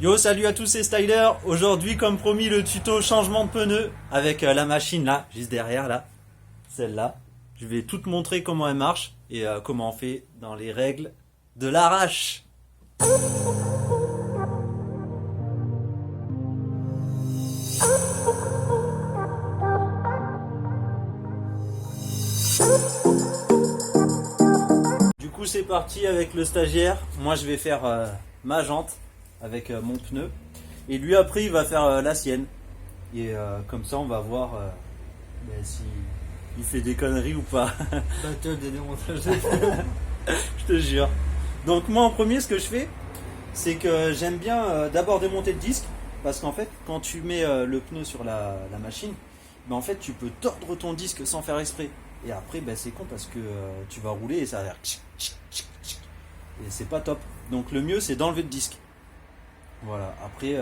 Yo, salut à tous, c'est Styler. Aujourd'hui, comme promis, le tuto changement de pneus avec la machine là, juste derrière là, celle-là. Je vais tout te montrer comment elle marche et comment on fait dans les règles de l'arrache. Du coup, c'est parti avec le stagiaire. Moi, je vais faire ma jante avec mon pneu. Et lui, après, il va faire la sienne. Et comme ça, on va voir si il fait des conneries ou pas. Battle des démontages de pneus. Je te jure. Donc moi, en premier, ce que je fais, c'est que j'aime bien d'abord démonter le disque. Parce qu'en fait, quand tu mets le pneu sur la machine, ben, en fait, tu peux tordre ton disque sans faire exprès. Et après, ben, c'est con parce que tu vas rouler et ça va faire tchic, tchic, tchic, tchic. Et c'est pas top. Donc le mieux, c'est d'enlever le disque. Voilà. Après,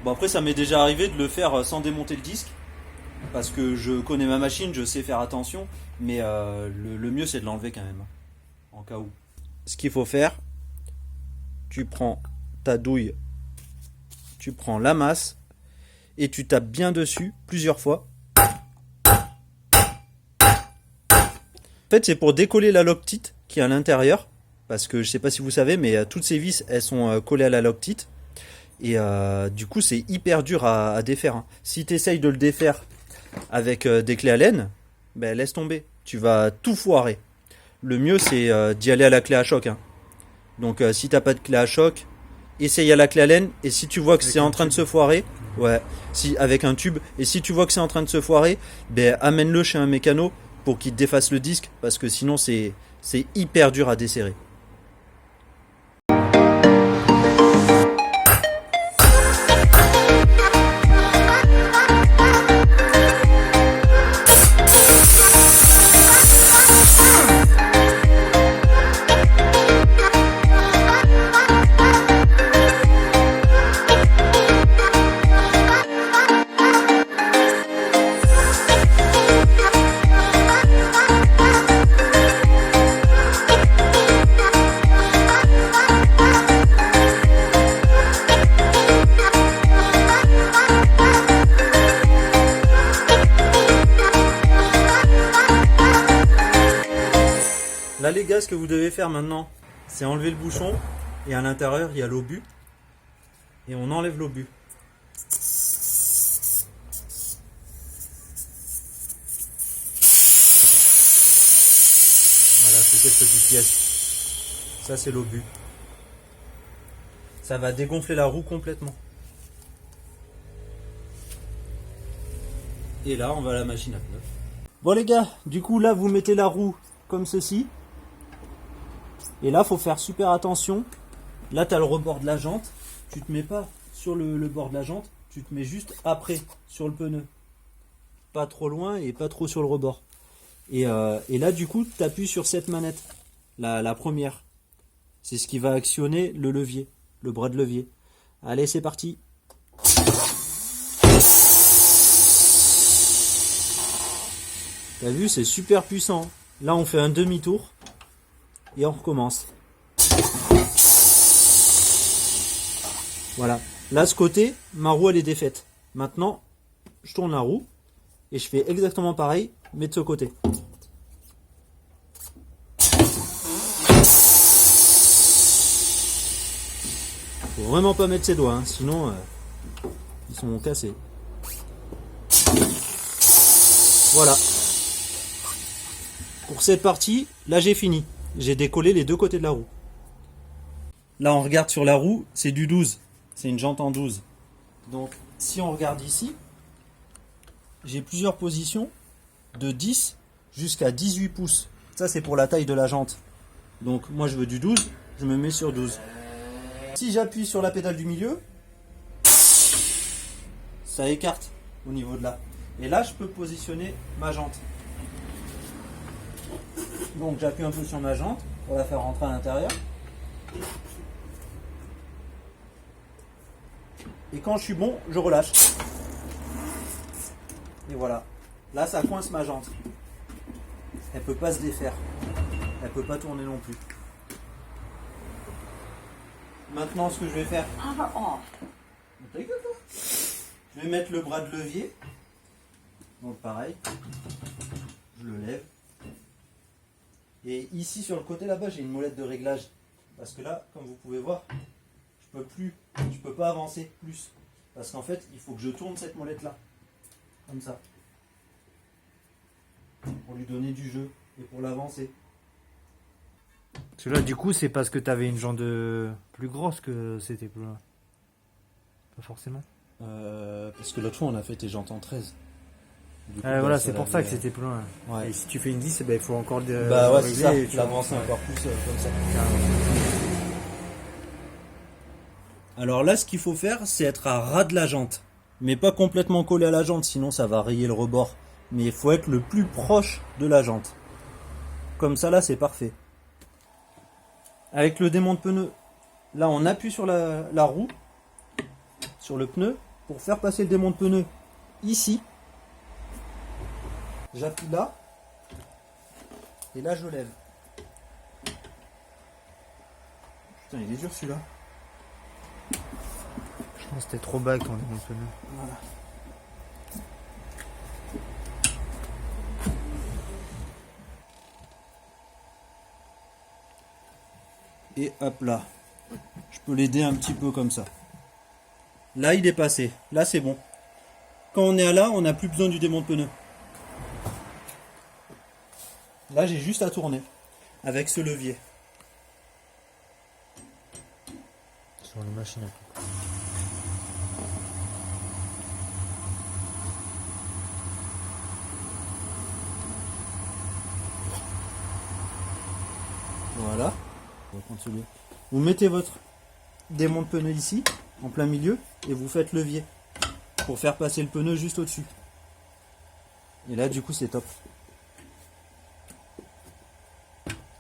après, ça m'est déjà arrivé de le faire sans démonter le disque. Parce que je connais ma machine, je sais faire attention. Mais le mieux, c'est de l'enlever quand même. En cas où. Ce qu'il faut faire, tu prends ta douille, tu prends la masse et tu tapes bien dessus plusieurs fois. En fait, c'est pour décoller la loctite qui est à l'intérieur. Parce que je sais pas si vous savez, mais toutes ces vis, elles sont collées à la loctite. Et du coup, c'est hyper dur à défaire. Si tu essayes de le défaire avec des clés Allen, ben, laisse tomber. Tu vas tout foirer. Le mieux, c'est d'y aller à la clé à choc. Donc, si t'as pas de clé à choc, essaye à la clé Allen. Et si tu vois que c'est en train de se foirer, avec un tube, et si tu vois que c'est en train de se foirer, ben, amène-le chez un mécano pour qu'il te défasse le disque. Parce que sinon, c'est hyper dur à desserrer. Là les gars, ce que vous devez faire maintenant, c'est enlever le bouchon et à l'intérieur il y a l'obus et on enlève l'obus. Voilà, c'est cette petite pièce. Ça c'est l'obus. Ça va dégonfler la roue complètement. Et là on va à la machine à pneus. Bon les gars, du coup là vous mettez la roue comme ceci. Et là, faut faire super attention. Là, tu as le rebord de la jante. Tu te mets pas sur le bord de la jante. Tu te mets juste après, sur le pneu. Pas trop loin et pas trop sur le rebord. Et là, du coup, tu appuies sur cette manette. La première. C'est ce qui va actionner le levier. Le bras de levier. Allez, c'est parti. T'as vu, c'est super puissant. Là, on fait un demi-tour. Et on recommence. Voilà. Là, ce côté, ma roue, elle est défaite. Maintenant, je tourne la roue. Et je fais exactement pareil, mais de ce côté. Faut vraiment pas mettre ses doigts, sinon ils sont cassés. Voilà. Pour cette partie, là j'ai fini. J'ai décollé les deux côtés de la roue. Là, on regarde sur la roue, c'est du 12. C'est une jante en 12. Donc, si on regarde ici, j'ai plusieurs positions de 10 jusqu'à 18 pouces. Ça, c'est pour la taille de la jante. Donc, moi, je veux du 12, je me mets sur 12. Si j'appuie sur la pédale du milieu, ça écarte au niveau de là. Et là, je peux positionner ma jante. Donc j'appuie un peu sur ma jante pour la faire rentrer à l'intérieur. Et quand je suis bon, je relâche. Et voilà. Là, ça coince ma jante. Elle peut pas se défaire. Elle peut pas tourner non plus. Maintenant, ce que je vais faire, Power off. je vais mettre le bras de levier. Donc pareil, je le lève. Et ici sur le côté là-bas, j'ai une molette de réglage. Parce que là, comme vous pouvez voir, je peux pas avancer plus. Parce qu'en fait, il faut que je tourne cette molette là. Comme ça. Pour lui donner du jeu et pour l'avancer. Parce que là, du coup, c'est parce que t'avais une jante plus grosse que c'était plus loin. Pas forcément. Parce que l'autre fois, on a fait tes jantes en 13. Du coup, Voilà, bah, c'est pour ça que c'était plus loin. Ouais. Et si tu fais une 10, ben, il faut encore le. Bah ouais, c'est régler ça. et Tu l'avances encore plus comme ça. Alors là, ce qu'il faut faire, c'est être à ras de la jante. Mais pas complètement collé à la jante, sinon ça va rayer le rebord. Mais il faut être le plus proche de la jante. Comme ça, là, c'est parfait. Avec le démonte pneu, là, on appuie sur la roue, sur le pneu, pour faire passer le démonte pneu ici. J'appuie là. Et là, je lève. Putain, il est dur celui-là. Je pense que c'était trop bas avec ton démonte pneu. Voilà. Et hop là. Je peux l'aider un petit peu comme ça. Là, il est passé. Là, c'est bon. Quand on est à là, on n'a plus besoin du démonte pneu. Là, j'ai juste à tourner avec ce levier. Sur les machines à couper. Voilà. On va prendre celui. Vous mettez votre démonte pneu ici, en plein milieu, et vous faites levier pour faire passer le pneu juste au-dessus. Et là, du coup, c'est top.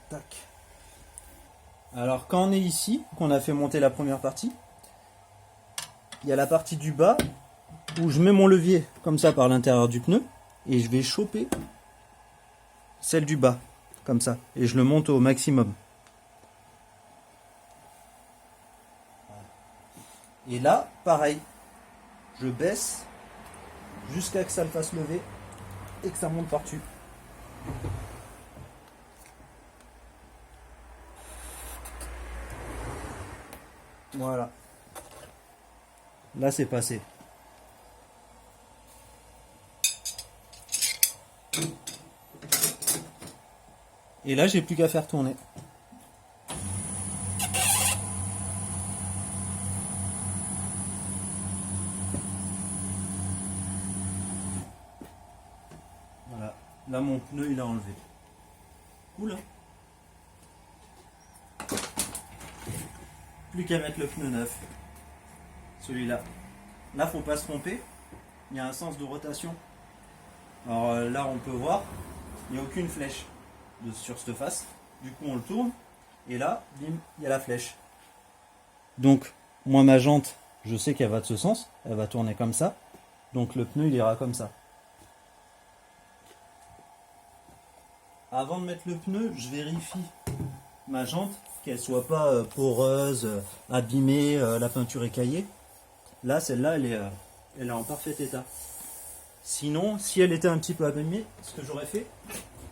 Tac. Alors, quand on est ici, qu'on a fait monter la première partie, il y a la partie du bas où je mets mon levier comme ça par l'intérieur du pneu et je vais choper celle du bas, comme ça, et je le monte au maximum. Et là, pareil, je baisse jusqu'à que ça le fasse lever et que ça monte par-dessus. Voilà. Là, c'est passé. Et là, j'ai plus qu'à faire tourner. Voilà. Là, mon pneu, il a enlevé. Cool, hein? Plus qu'à mettre le pneu neuf. Celui-là. Là, faut pas se tromper. Il y a un sens de rotation. Alors là, on peut voir, il n'y a aucune flèche sur cette face. Du coup, on le tourne. Et là, bim, il y a la flèche. Donc, moi, ma jante, je sais qu'elle va de ce sens. Elle va tourner comme ça. Donc, le pneu, il ira comme ça. Avant de mettre le pneu, je vérifie ma jante, qu'elle soit pas poreuse, abîmée, la peinture écaillée. Là, celle-là, elle est en parfait état. Sinon, si elle était un petit peu abîmée, ce que j'aurais fait,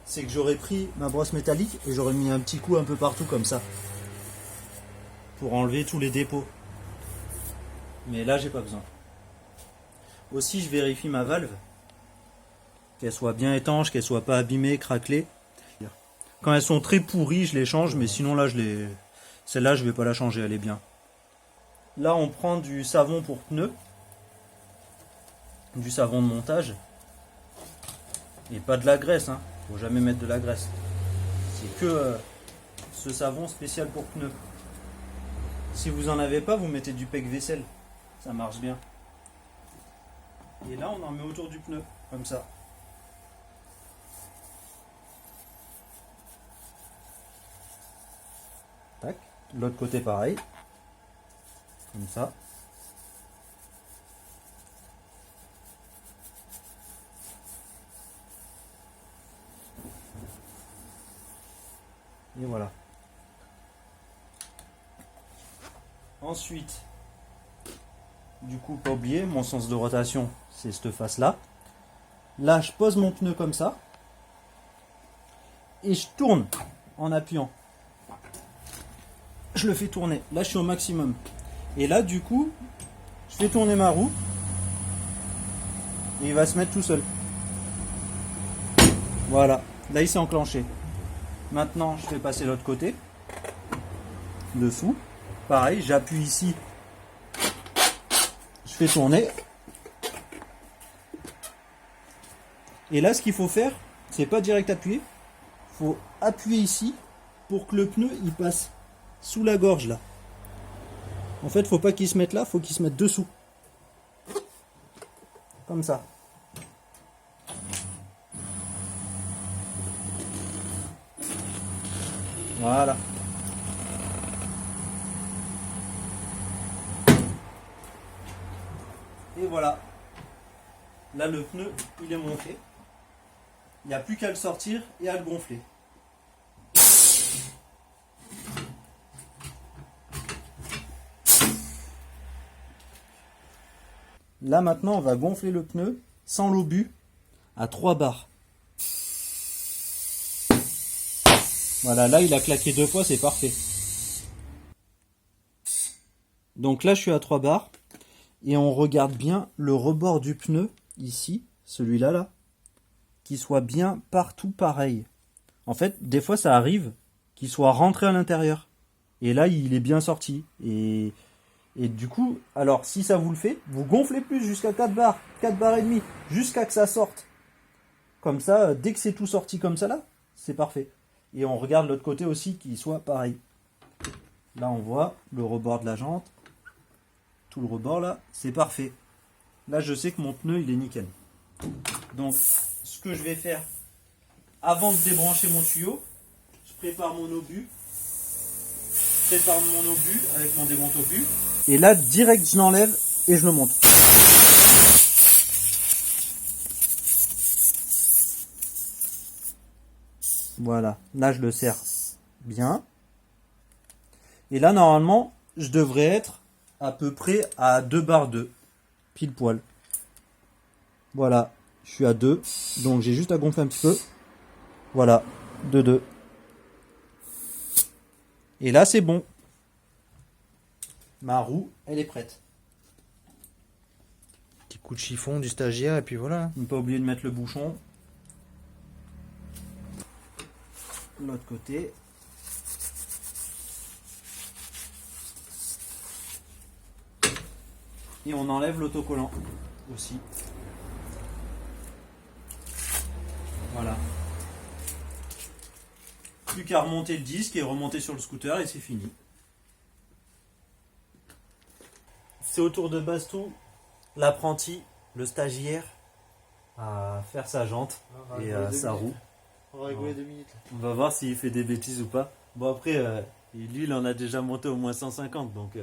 c'est que j'aurais pris ma brosse métallique et j'aurais mis un petit coup un peu partout comme ça. Pour enlever tous les dépôts. Mais là, j'ai pas besoin. Aussi, je vérifie ma valve. Qu'elle soit bien étanche, qu'elle soit pas abîmée, craquelée. Quand elles sont très pourries, je les change, mais sinon là, celle-là, je vais pas la changer, elle est bien. Là, on prend du savon pour pneus. Du savon de montage. Et pas de la graisse, hein. Faut jamais mettre de la graisse. C'est que ce savon spécial pour pneus. Si vous en avez pas, vous mettez du pec vaisselle. Ça marche bien. Et là, on en met autour du pneu, comme ça. Tac. L'autre côté, pareil. Comme ça. Et voilà. Ensuite, du coup, pas oublier, mon sens de rotation, c'est cette face-là. Là, je pose mon pneu comme ça. Et je tourne en appuyant. Je le fais tourner. Là, je suis au maximum. Et là, du coup, je fais tourner ma roue. Et il va se mettre tout seul. Voilà. Là, il s'est enclenché. Maintenant, je fais passer l'autre côté. Dessous. Pareil, j'appuie ici. Je fais tourner. Et là, ce qu'il faut faire, c'est pas direct appuyer. Il faut appuyer ici pour que le pneu il passe sous la gorge là. En fait, faut pas qu'il se mette là, faut qu'il se mette dessous. Comme ça. Voilà. Et voilà. Là, le pneu, il est monté. Il n'y a plus qu'à le sortir et à le gonfler. Là, maintenant, on va gonfler le pneu sans l'obus à 3 bars. Voilà, là, il a claqué 2 fois, c'est parfait. Donc là, je suis à 3 bars. Et on regarde bien le rebord du pneu, ici, celui-là, là, qu'il soit bien partout pareil. En fait, des fois, ça arrive qu'il soit rentré à l'intérieur. Et là, il est bien sorti. Et du coup, alors, si ça vous le fait, vous gonflez plus jusqu'à 4 bars et demi, jusqu'à que ça sorte. Comme ça, dès que c'est tout sorti comme ça, là, c'est parfait. Et on regarde l'autre côté aussi, qu'il soit pareil. Là, on voit le rebord de la jante. Tout le rebord là, c'est parfait. Là, je sais que mon pneu, il est nickel. Donc, ce que je vais faire, avant de débrancher mon tuyau, je prépare mon obus. Je prépare mon obus avec mon démonte-obus. Et là, direct, je l'enlève et je le monte. Voilà. Là, je le serre bien. Et là, normalement, je devrais être à peu près à 2 bars 2, pile poil. Voilà, je suis à 2, donc j'ai juste à gonfler un petit peu. Voilà, 2. Et là, c'est bon. Ma roue, elle est prête. Petit coup de chiffon du stagiaire et puis voilà. Ne pas oublier de mettre le bouchon. L'autre côté. Et on enlève l'autocollant aussi. Voilà. Plus qu'à remonter le disque et remonter sur le scooter et c'est fini. C'est au tour de Bastou, l'apprenti, le stagiaire, à faire sa jante et sa roue. On va rigoler 2 minutes. On va voir s'il fait des bêtises ou pas. Bon après, lui il en a déjà monté au moins 150 donc...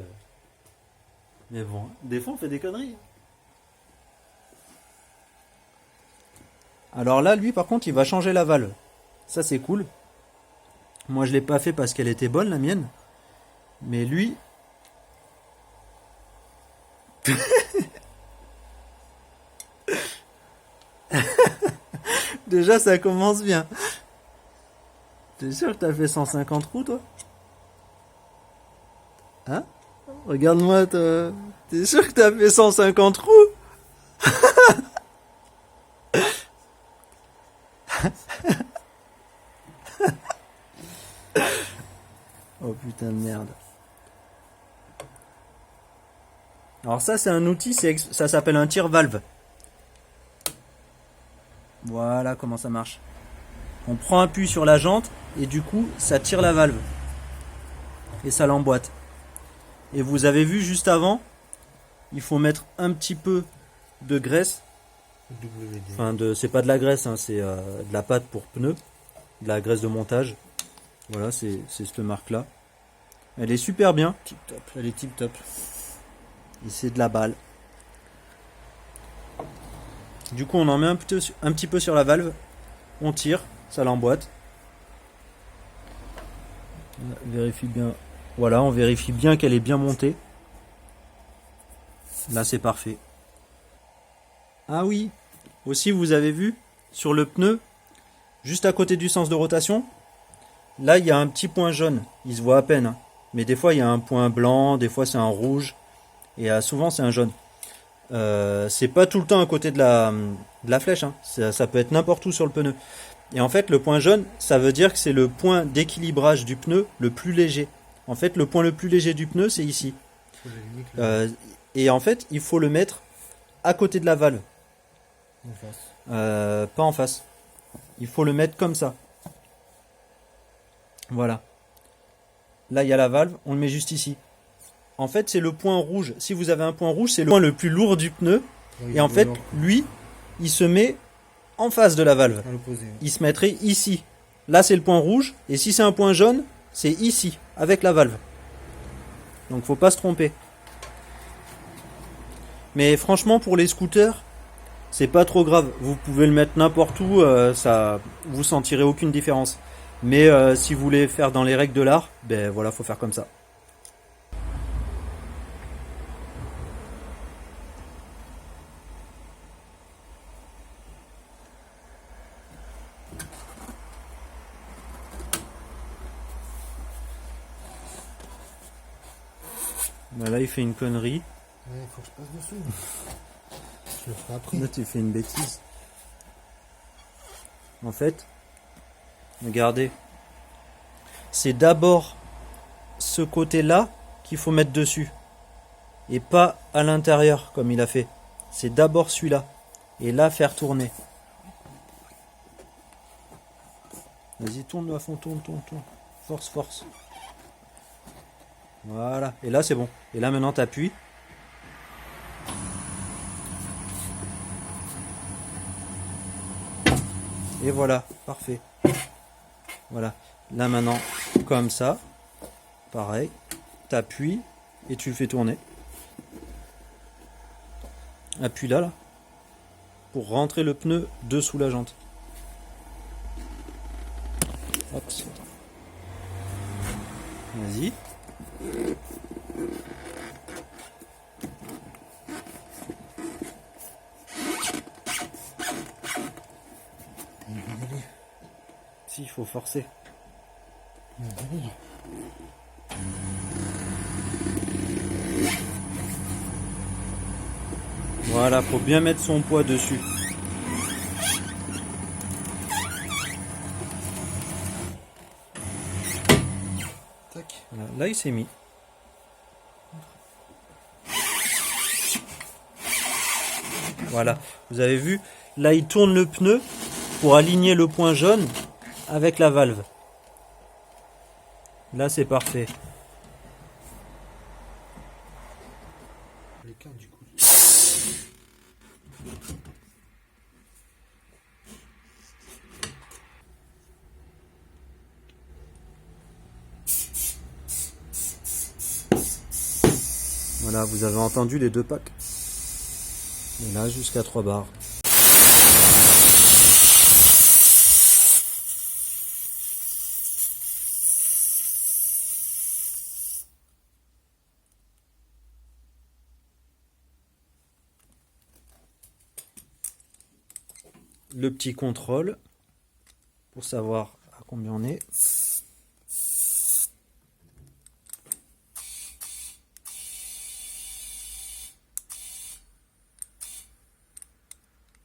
Mais bon, des fois on fait des conneries. Alors là, lui par contre, il va changer la valve. Ça c'est cool. Moi je l'ai pas fait parce qu'elle était bonne, la mienne. Mais lui... Déjà ça commence bien. T'es sûr que t'as fait 150 roues toi? Hein? Regarde-moi, t'es sûr que t'as fait 150 roues? Oh putain de merde. Alors ça c'est un outil, ça s'appelle un tire-valve. Voilà comment ça marche. On prend appui sur la jante et du coup ça tire la valve. Et ça l'emboîte. Et vous avez vu juste avant, il faut mettre un petit peu de graisse. Enfin, c'est pas de la graisse, hein, c'est de la pâte pour pneus. De la graisse de montage. Voilà, c'est cette marque-là. Elle est super bien. Tip top. Elle est tip top. Et c'est de la balle. Du coup, on en met un petit peu sur la valve. On tire, ça l'emboîte. Vérifie bien. Voilà, on vérifie bien qu'elle est bien montée. Là c'est parfait. Ah oui, aussi vous avez vu sur le pneu, juste à côté du sens de rotation, là il y a un petit point jaune, il se voit à peine, hein. Mais des fois il y a un point blanc, des fois c'est un rouge, et souvent c'est un jaune. C'est pas tout le temps à côté de la flèche, hein. Ça peut être n'importe où sur le pneu. Et en fait le point jaune, ça veut dire que c'est le point d'équilibrage du pneu le plus léger. En fait le point le plus léger du pneu c'est ici. Et en fait il faut le mettre à côté de la valve. En face. Pas en face. Il faut le mettre comme ça. Voilà. Là, il y a la valve, on le met juste ici. En fait, c'est le point rouge. Si vous avez un point rouge, c'est le point le plus lourd du pneu. Oui, Et en fait, lui, il se met en face de la valve. à l'opposé. Il se mettrait ici. Là, c'est le point rouge. Et si c'est un point jaune, c'est ici, avec la valve. Donc, faut pas se tromper. Mais franchement, pour les scooters, c'est pas trop grave. Vous pouvez le mettre n'importe où, ça, vous sentirez aucune différence. Mais si vous voulez faire dans les règles de l'art, ben voilà, faut faire comme ça. Ben là, il fait une connerie. Ouais, faut que je passe dessus. Je le ferai après. Là, tu fais une bêtise. En fait, regardez. C'est d'abord ce côté-là qu'il faut mettre dessus. Et pas à l'intérieur, comme il a fait. C'est d'abord celui-là. Et là, faire tourner. Vas-y, tourne à fond, tourne. Force, force. Voilà. Et là, c'est bon. Et là, maintenant, t'appuies. Et voilà, parfait. Voilà. Là maintenant, comme ça, pareil, t'appuies et tu le fais tourner. Appuie là, pour rentrer le pneu dessous la jante. Hop. Vas-y. Si, il faut forcer. Voilà, faut bien mettre son poids dessus. Tac. Voilà, là, il s'est mis. Voilà, vous avez vu, là, il tourne le pneu pour aligner le point jaune avec la valve. Là, c'est parfait. Les cartes, du coup. Voilà, vous avez entendu les deux packs. Et là, jusqu'à 3 barres. Le petit contrôle pour savoir à combien on est.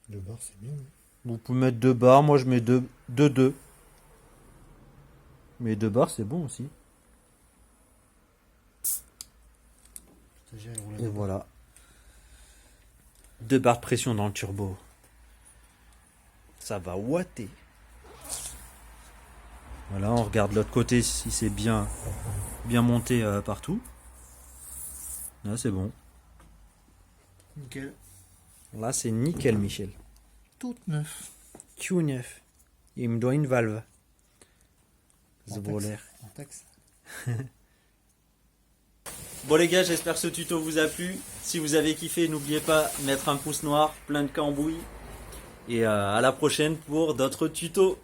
Deux barres, c'est bien. Vous pouvez mettre 2 barres, moi je mets 2. Mais 2 barres c'est bon aussi. Et voilà. 2 barres de pression dans le turbo. Ça va ouater. Voilà, on regarde l'autre côté si c'est bien monté partout. Là c'est bon. Nickel. Là c'est nickel Michel. Toute neuf. Tout neuf. Il me doit une valve. En Zvoler. taxe. Bon les gars, j'espère que ce tuto vous a plu. Si vous avez kiffé, n'oubliez pas de mettre un pouce noir, plein de cambouis. Et à la prochaine pour d'autres tutos.